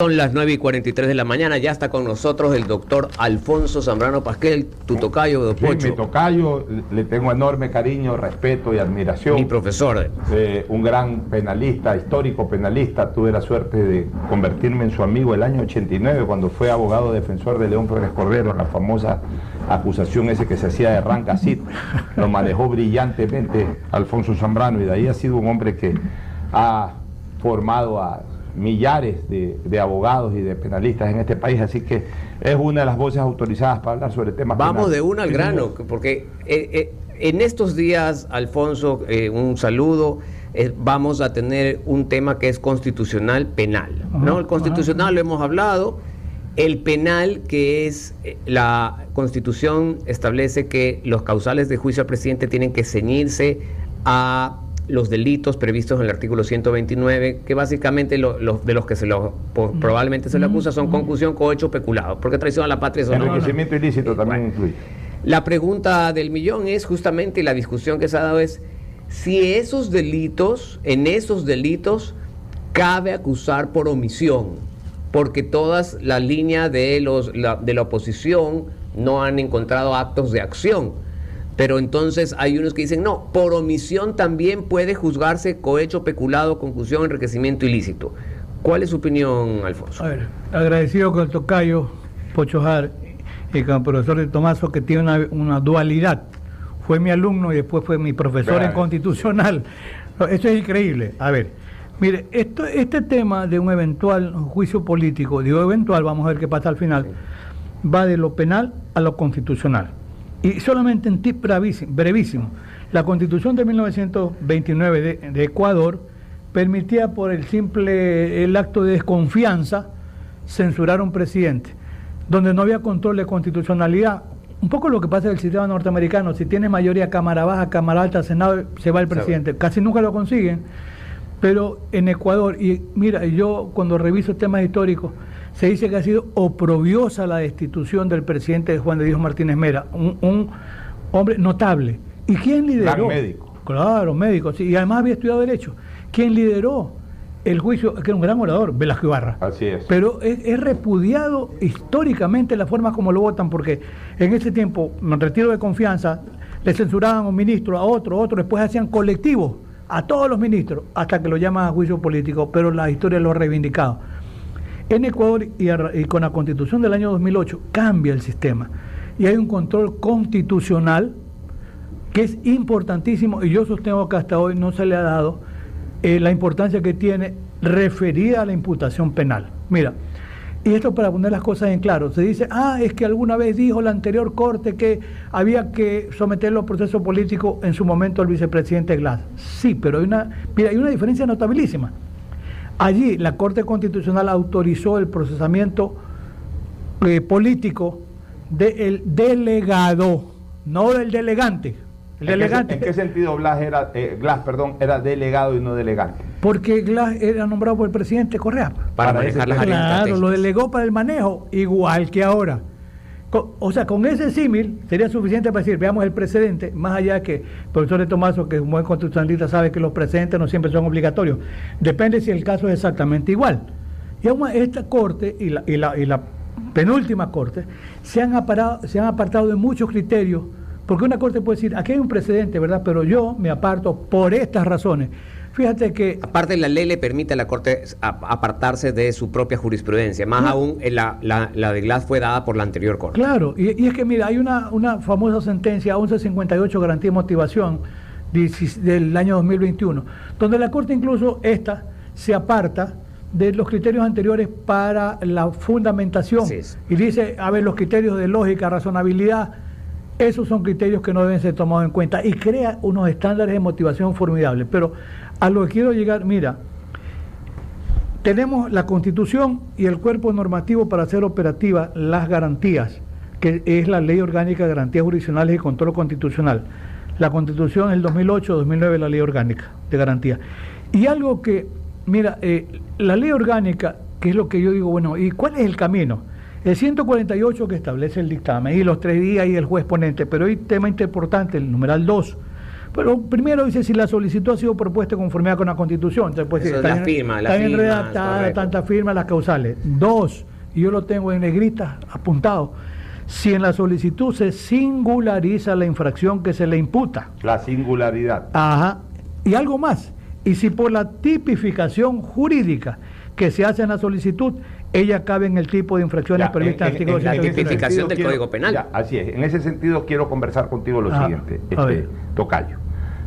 Son las 9:43 de la mañana, ya está con nosotros el doctor Alfonso Zambrano Pasquel, tu tocayo, don Pocho. Sí, mi tocayo, le tengo enorme cariño, respeto y admiración. Mi profesor. Un gran penalista, histórico penalista. Tuve la suerte de convertirme en su amigo el año 89, cuando fue abogado defensor de León Flores Cordero, la famosa acusación ese que se hacía de Rancacit. Lo manejó brillantemente Alfonso Zambrano, y de ahí ha sido un hombre que ha formado a millares de abogados y de penalistas en este país, así que es una de las voces autorizadas para hablar sobre temas Vamos penales. de una al grano, porque en estos días, Alfonso, un saludo, vamos a tener un tema que es constitucional penal, ¿no? El constitucional lo hemos hablado, el penal, que es la Constitución, establece que los causales de juicio al presidente tienen que ceñirse a los delitos previstos en el artículo 129, que básicamente de los que probablemente se le acusa son concusión, cohecho, peculado, porque traición a la patria es enriquecimiento ilícito también incluye. La pregunta del millón es justamente, la discusión que se ha dado es si en esos delitos cabe acusar por omisión, porque todas las líneas de la oposición no han encontrado actos de acción. Pero entonces hay unos que dicen, no, por omisión también puede juzgarse cohecho, peculado, concusión, enriquecimiento ilícito. ¿Cuál es su opinión, Alfonso? A ver, agradecido con el tocayo Pocho Jar y con el profesor de Tomaso, que tiene una dualidad. Fue mi alumno y después fue mi profesor en constitucional. Esto es increíble. A ver, mire, este tema de un eventual juicio político, digo eventual, vamos a ver qué pasa al final, va de lo penal a lo constitucional. Y solamente en tip brevísimo, la Constitución de 1929 de Ecuador permitía, por el acto de desconfianza, censurar a un presidente, donde no había control de constitucionalidad. Un poco lo que pasa en el sistema norteamericano: si tiene mayoría cámara baja, cámara alta, senado, se va el presidente. Casi nunca lo consiguen, pero en Ecuador, y mira, yo cuando reviso temas históricos, se dice que ha sido oprobiosa la destitución del presidente Juan de Dios Martínez Mera, un hombre notable. ¿Y quién lideró? Gran médico. Claro, médico, sí, y además había estudiado Derecho. ¿Quién lideró el juicio? Que era un gran orador, Velasco Ibarra. Así es. Pero es repudiado históricamente la forma como lo votan, porque en ese tiempo, en retiro de confianza, le censuraban a un ministro, a otro, después hacían colectivos a todos los ministros, hasta que lo llaman a juicio político, pero la historia lo ha reivindicado. En Ecuador, y con la Constitución del año 2008, cambia el sistema. Y hay un control constitucional que es importantísimo, y yo sostengo que hasta hoy no se le ha dado la importancia que tiene referida a la imputación penal. Mira, y esto para poner las cosas en claro, se dice, es que alguna vez dijo la anterior Corte que había que someterlo a proceso político en su momento el vicepresidente Glass. Sí, pero hay una diferencia notabilísima. Allí la Corte Constitucional autorizó el procesamiento político del delegado, no del delegante. ¿En qué sentido Glass era delegado y no delegante? Porque Glass era nombrado por el presidente Correa. Para manejar las áreas estratégicas. Claro, lo delegó para el manejo, igual que ahora. O sea, con ese símil sería suficiente para decir, veamos el precedente, más allá de que el profesor de Tomaso, que es un buen constitucionalista, sabe que los precedentes no siempre son obligatorios. Depende si el caso es exactamente igual. Y aún esta Corte y la penúltima Corte se han apartado de muchos criterios, porque una Corte puede decir, aquí hay un precedente, ¿verdad? Pero yo me aparto por estas razones. Fíjate que... Aparte, la ley le permite a la Corte apartarse de su propia jurisprudencia, más aún la de Glass fue dada por la anterior Corte. Claro, y es que mira, hay una famosa sentencia 1158, garantía y motivación, del año 2021, donde la Corte incluso se aparta de los criterios anteriores para la fundamentación, y dice, a ver, los criterios de lógica, razonabilidad, esos son criterios que no deben ser tomados en cuenta, y crea unos estándares de motivación formidables. Pero a lo que quiero llegar, mira, tenemos la Constitución y el cuerpo normativo para hacer operativas las garantías, que es la Ley Orgánica de Garantías Jurisdiccionales y Control Constitucional. La Constitución es el 2008, 2009, la Ley Orgánica de Garantías. Y algo que, mira, la Ley Orgánica, que es lo que yo digo, bueno, ¿y cuál es el camino? El 148 que establece el dictamen, y los 3 días y el juez ponente, pero hay tema importante, el numeral 2. Pero primero dice si la solicitud ha sido propuesta en conformidad con la Constitución. Entonces, pues, eso está es bien, la firma, está bien redactada, tantas firmas, las causales. 2, y yo lo tengo en negrita apuntado, si en la solicitud se singulariza la infracción que se le imputa. La singularidad. Ajá. Y algo más. Y si por la tipificación jurídica que se hace en la solicitud, ella cabe en el tipo de infracciones previstas en el artículo 129. La tipificación del Código Penal. Ya, así es. En ese sentido quiero conversar contigo lo siguiente, Tocayo.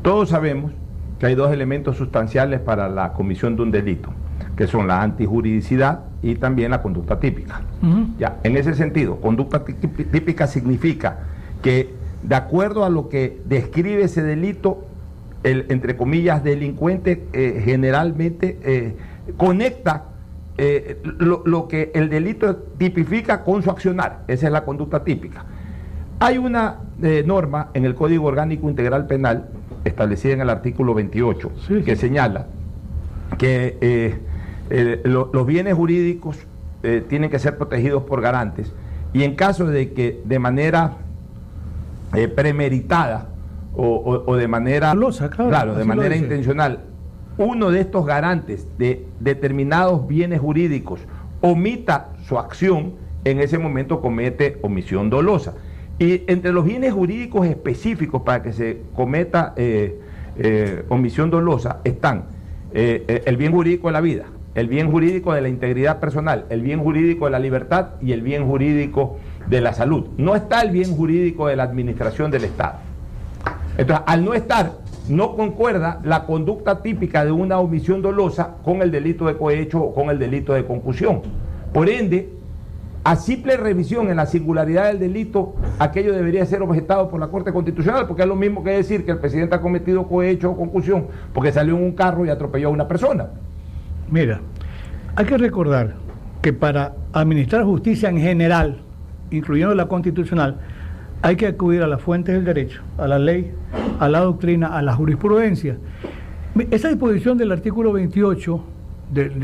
Todos sabemos que hay 2 elementos sustanciales para la comisión de un delito, que son la antijuridicidad y también la conducta típica. Ya, en ese sentido, conducta típica significa que, de acuerdo a lo que describe ese delito, el, entre comillas, delincuente generalmente conecta lo que el delito tipifica con su accionar. Esa es la conducta típica. Hay una norma en el Código Orgánico Integral Penal, establecida en el artículo 28, que señala que los bienes jurídicos tienen que ser protegidos por garantes, y en caso de que de manera premeditada o de manera de manera intencional, uno de estos garantes de determinados bienes jurídicos omita su acción, en ese momento comete omisión dolosa. Y entre los bienes jurídicos específicos para que se cometa omisión dolosa están el bien jurídico de la vida, el bien jurídico de la integridad personal, el bien jurídico de la libertad y el bien jurídico de la salud. No está el bien jurídico de la administración del Estado. Entonces, al no estar, no concuerda la conducta típica de una omisión dolosa con el delito de cohecho o con el delito de concusión. Por ende, a simple revisión en la singularidad del delito, aquello debería ser objetado por la Corte Constitucional, porque es lo mismo que decir que el presidente ha cometido cohecho o concusión porque salió en un carro y atropelló a una persona. Mira, hay que recordar que para administrar justicia en general, incluyendo la constitucional, hay que acudir a las fuentes del derecho, a la ley, a la doctrina, a la jurisprudencia. Esa disposición del artículo 28,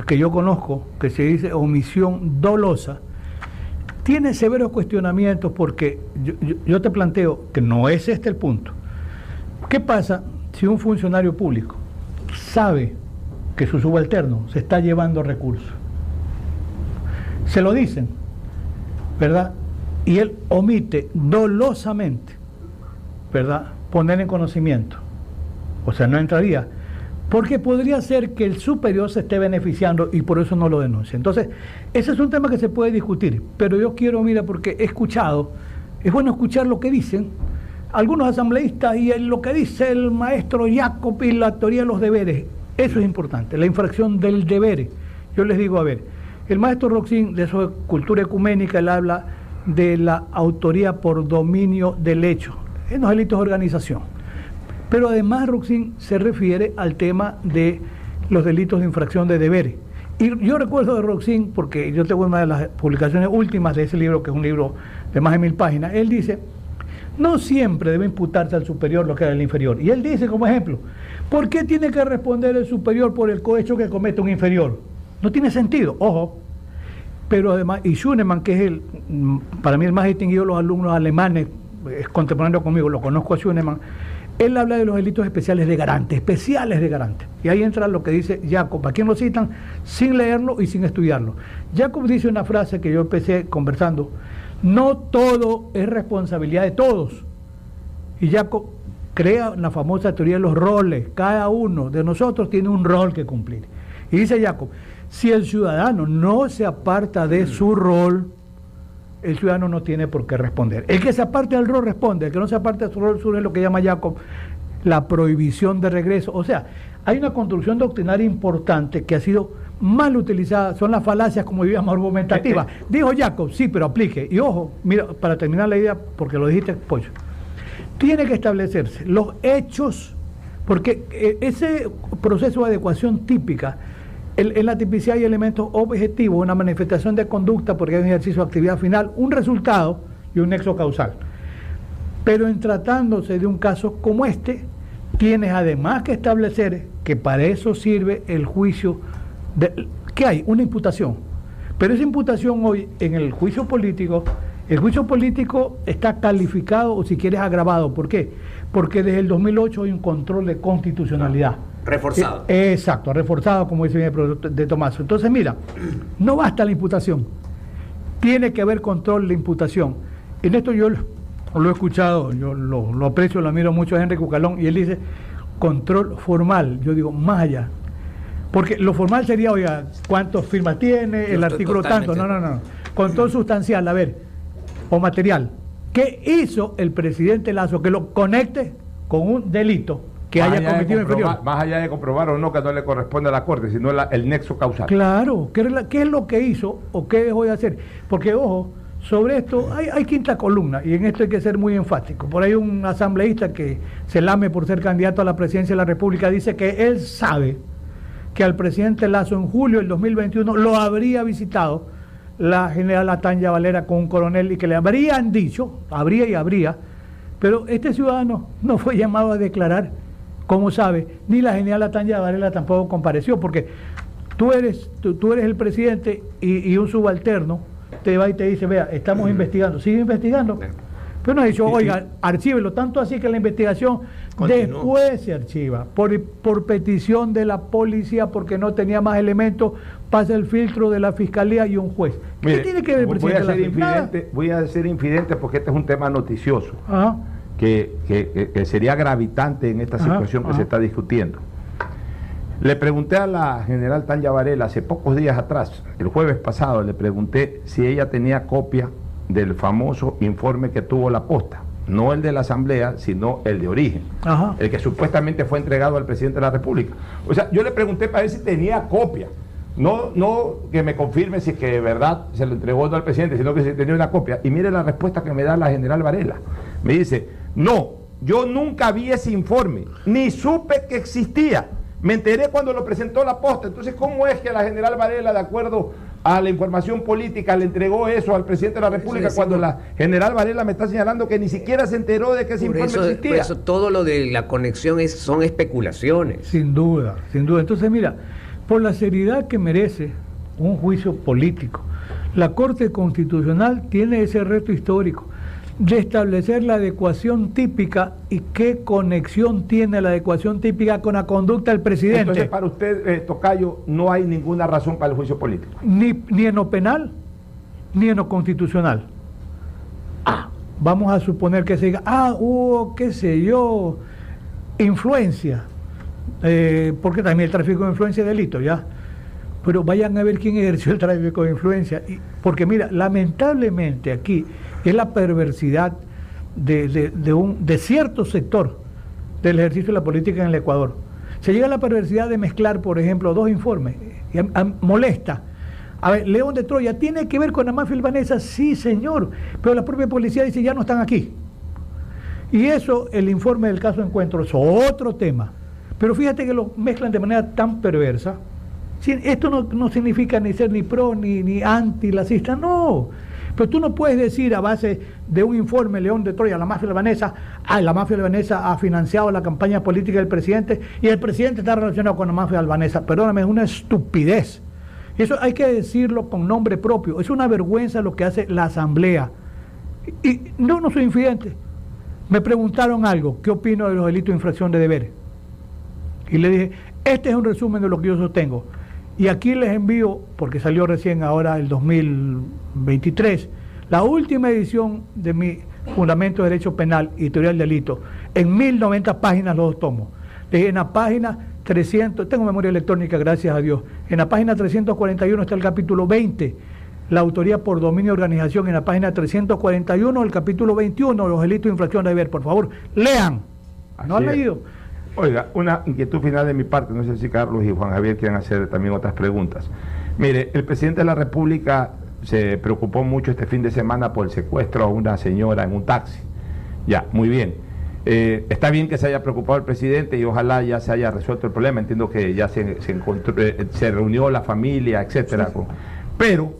que yo conozco, que se dice omisión dolosa, tiene severos cuestionamientos, porque yo te planteo que no es este el punto. ¿Qué pasa si un funcionario público sabe que su subalterno se está llevando recursos? Se lo dicen, ¿verdad? Y él omite dolosamente, ¿verdad?, poner en conocimiento. O sea, no entraría, porque podría ser que el superior se esté beneficiando y por eso no lo denuncia. Entonces, ese es un tema que se puede discutir, pero yo quiero, mira, porque he escuchado, es bueno escuchar lo que dicen algunos asambleístas y lo que dice el maestro Jacob y la teoría de los deberes. Eso es importante, la infracción del deber. Yo les digo, a ver, el maestro Roxin, de su cultura ecuménica, él habla de la autoría por dominio del hecho, en los delitos de organización. Pero además Roxin se refiere al tema de los delitos de infracción de deberes. Y yo recuerdo de Roxin, porque yo tengo una de las publicaciones últimas de ese libro, que es un libro de más de 1000 páginas, él dice, no siempre debe imputarse al superior lo que era el inferior. Y él dice como ejemplo, ¿por qué tiene que responder el superior por el cohecho que comete un inferior? No tiene sentido, ojo. Pero además, y Schunemann, que es para mí el más distinguido de los alumnos alemanes, es contemporáneo conmigo, lo conozco a Schunemann, él habla de los delitos especiales de garante. Y ahí entra lo que dice Jacob, a quien lo citan sin leerlo y sin estudiarlo. Jacob dice una frase que yo empecé conversando, no todo es responsabilidad de todos. Y Jacob crea la famosa teoría de los roles, cada uno de nosotros tiene un rol que cumplir. Y dice Jacob, si el ciudadano no se aparta de su rol, el ciudadano no tiene por qué responder. El que se aparte del rol responde, el que no se aparte de su rol surge lo que llama Jacob la prohibición de regreso. O sea, hay una construcción doctrinaria importante que ha sido mal utilizada, son las falacias, como diríamos, argumentativas. Dijo Jacob, sí, pero aplique. Y ojo, mira, para terminar la idea, porque lo dijiste, Pollo, tiene que establecerse los hechos, porque ese proceso de adecuación típica, en la tipicidad hay elementos objetivos, una manifestación de conducta porque hay un ejercicio de actividad final, un resultado y un nexo causal. Pero en tratándose de un caso como este, tienes además que establecer que para eso sirve el juicio, ¿qué hay? Una imputación. Pero esa imputación hoy en el juicio político El juicio político está calificado o si quieres agravado. ¿Por qué? Porque desde el 2008 hay un control de constitucionalidad. Reforzado. Exacto, reforzado, como dice el profesor de Tomás. Entonces, mira, no basta la imputación. Tiene que haber control de imputación. En esto yo lo he escuchado, yo lo aprecio, lo admiro mucho a Henry Cucalón, y él dice control formal. Yo digo, más allá. Porque lo formal sería, oiga, ¿cuántas firmas tiene? El artículo tanto. No. Control sustancial, a ver, o material. ¿Qué hizo el presidente Lasso que lo conecte con un delito que haya cometido inferior? Más allá de comprobar o no que no le corresponde a la Corte, sino el nexo causal. Claro, ¿qué es lo que hizo o qué dejó de hacer? Porque, ojo, sobre esto hay quinta columna, y en esto hay que ser muy enfático. Por ahí un asambleísta que se lame por ser candidato a la presidencia de la República dice que él sabe que al presidente Lasso en julio del 2021 lo habría visitado la general Latanya Valera con un coronel y que le habrían dicho, habría, pero este ciudadano no fue llamado a declarar, como sabe, ni la general Latanya Valera tampoco compareció, porque tú eres el presidente y un subalterno te va y te dice, vea, estamos investigando, sigue investigando. Pero no ha dicho, oiga, archívelo, tanto así que la investigación después se archiva, por petición de la policía, porque no tenía más elementos, pasa el filtro de la fiscalía y un juez. Mire, ¿qué tiene que ver el presidente? Voy a ser infidente porque este es un tema noticioso, que sería gravitante en esta situación que se está discutiendo. Le pregunté a la general Tanya Varela hace pocos días atrás, el jueves pasado, le pregunté si ella tenía copia del famoso informe que tuvo la Posta, no el de la Asamblea, sino el de origen, el que supuestamente fue entregado al presidente de la República. O sea, yo le pregunté para ver si tenía copia, no que me confirme si que de verdad se lo entregó no al presidente, sino que si tenía una copia. Y mire la respuesta que me da la general Varela. Me dice, no, yo nunca vi ese informe, ni supe que existía. Me enteré cuando lo presentó la Posta. Entonces, ¿cómo es que la general Varela, de acuerdo a la información política, le entregó eso al presidente de la República cuando la general Varela me está señalando que ni siquiera se enteró de que ese informe existía? Por eso todo lo de la conexión son especulaciones. Sin duda. Entonces, mira, por la seriedad que merece un juicio político, la Corte Constitucional tiene ese reto histórico de establecer la adecuación típica y qué conexión tiene la adecuación típica con la conducta del presidente. Entonces, para usted, Tocayo, no hay ninguna razón para el juicio político. Ni en lo penal, ni en lo constitucional. Vamos a suponer que se diga, hubo, qué sé yo, influencia, porque también el tráfico de influencia es delito, ¿ya? Pero vayan a ver quién ejerció el tráfico de influencia. Porque mira, lamentablemente aquí es la perversidad de cierto sector del ejercicio de la política en el Ecuador. Se llega a la perversidad de mezclar, por ejemplo, dos informes. Y molesta. A ver, León de Troya, ¿tiene que ver con la mafia albanesa? Sí, señor. Pero la propia policía dice, ya no están aquí. Y eso, el informe del caso Encuentro, es otro tema. Pero fíjate que lo mezclan de manera tan perversa. Esto no significa ni ser ni pro ni anti-lacista, no. Pero tú no puedes decir a base de un informe León de Troya, la mafia albanesa, la mafia albanesa ha financiado la campaña política del presidente y el presidente está relacionado con la mafia albanesa. Perdóname, es una estupidez. Eso hay que decirlo con nombre propio. Es una vergüenza lo que hace la Asamblea. Y no soy infidente. Me preguntaron algo, ¿qué opino de los delitos de infracción de deberes? Y le dije, este es un resumen de lo que yo sostengo. Y aquí les envío, porque salió recién ahora el 2023, la última edición de mi Fundamento de Derecho Penal y Teoría del Delito, en 1090 páginas los dos tomos. En la página 300, tengo memoria electrónica, gracias a Dios, en la página 341 está el capítulo 20, la autoría por dominio de organización, en la página 341, el capítulo 21, los delitos de infracción de deber. Por favor, lean. ¿No han leído? Oiga, una inquietud final de mi parte, no sé si Carlos y Juan Javier quieren hacer también otras preguntas. Mire, el presidente de la República se preocupó mucho este fin de semana por el secuestro a una señora en un taxi. Ya, muy bien. Está bien que se haya preocupado el presidente y ojalá ya se haya resuelto el problema. Entiendo que ya se encontró, se reunió la familia, etcétera. Sí. Pero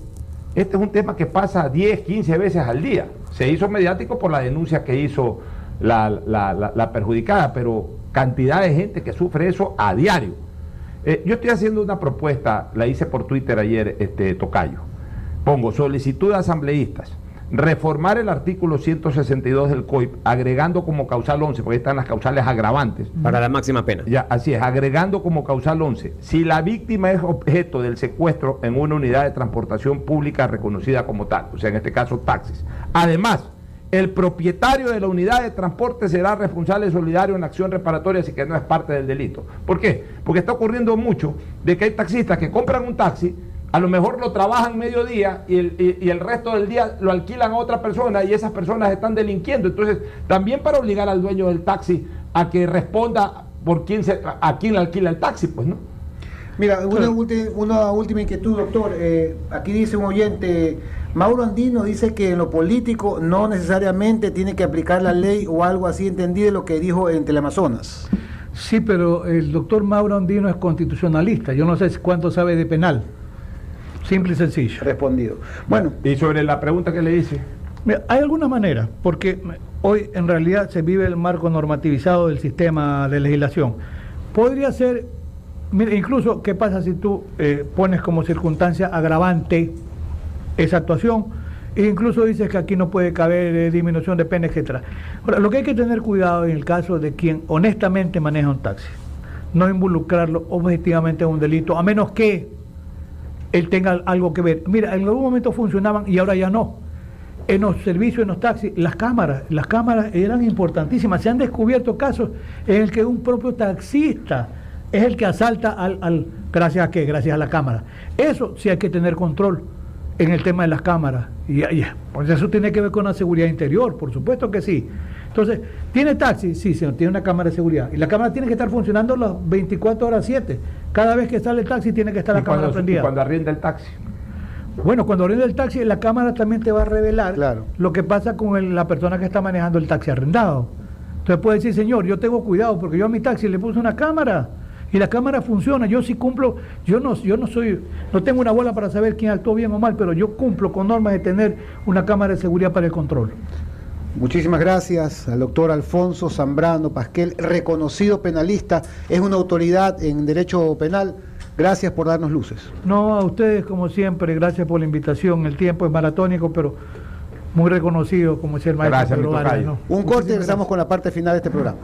este es un tema que pasa 10, 15 veces al día. Se hizo mediático por la denuncia que hizo la perjudicada, pero cantidad de gente que sufre eso a diario. Yo estoy haciendo una propuesta, la hice por Twitter ayer, Tocayo. Pongo solicitud de asambleístas reformar el artículo 162 del COIP, agregando como causal 11, porque ahí están las causales agravantes. Para la máxima pena. Ya, así es, agregando como causal 11, si la víctima es objeto del secuestro en una unidad de transportación pública reconocida como tal, o sea, en este caso taxis. Además, el propietario de la unidad de transporte será responsable solidario en acción reparatoria, así que no es parte del delito. ¿Por qué? Porque está ocurriendo mucho de que hay taxistas que compran un taxi, a lo mejor lo trabajan mediodía y el resto del día lo alquilan a otra persona y esas personas están delinquiendo. Entonces, también para obligar al dueño del taxi a que responda por a quién le alquila el taxi, pues, ¿no? Mira, una última inquietud, doctor. Aquí dice un oyente, Mauro Andino dice que en lo político no necesariamente tiene que aplicar la ley o algo así, entendí de lo que dijo en Teleamazonas. Sí, pero el doctor Mauro Andino es constitucionalista, yo no sé cuánto sabe de penal. Simple y sencillo. Respondido. Bueno. Y sobre la pregunta que le hice. Mira, hay alguna manera, porque hoy en realidad se vive el marco normativizado del sistema de legislación. Podría ser, mira, incluso, ¿qué pasa si tú pones como circunstancia agravante esa actuación? E incluso dices que aquí no puede caber disminución de pena, etcétera. Ahora, lo que hay que tener cuidado en el caso de quien honestamente maneja un taxi, no involucrarlo objetivamente en un delito, a menos que él tenga algo que ver. Mira, en algún momento funcionaban y ahora ya no. En los servicios, en los taxis, las cámaras eran importantísimas. Se han descubierto casos en el que un propio taxista es el que asalta ¿gracias a qué? Gracias a la cámara. Eso sí hay que tener control en el tema de las cámaras. Pues eso tiene que ver con la seguridad interior, por supuesto que sí. Entonces, ¿tiene taxi? Sí, señor, tiene una cámara de seguridad. Y la cámara tiene que estar funcionando las 24 horas 7. Cada vez que sale el taxi tiene que estar la cámara prendida. ¿Y cuando arrienda el taxi? Bueno, cuando arrienda el taxi, la cámara también te va a revelar lo que pasa con la persona que está manejando el taxi arrendado. Entonces puede decir, señor, yo tengo cuidado porque yo a mi taxi le puse una cámara y la cámara funciona. Yo sí cumplo, yo no tengo una bola para saber quién actuó bien o mal, pero yo cumplo con normas de tener una cámara de seguridad para el control. Muchísimas gracias al doctor Alfonso Zambrano Pasquel, reconocido penalista, es una autoridad en derecho penal. Gracias por darnos luces. No, a ustedes como siempre, gracias por la invitación. El tiempo es maratónico, pero muy reconocido, como decía el maestro Pedro Vargas, ¿no? Un corte y empezamos con la parte final de este programa.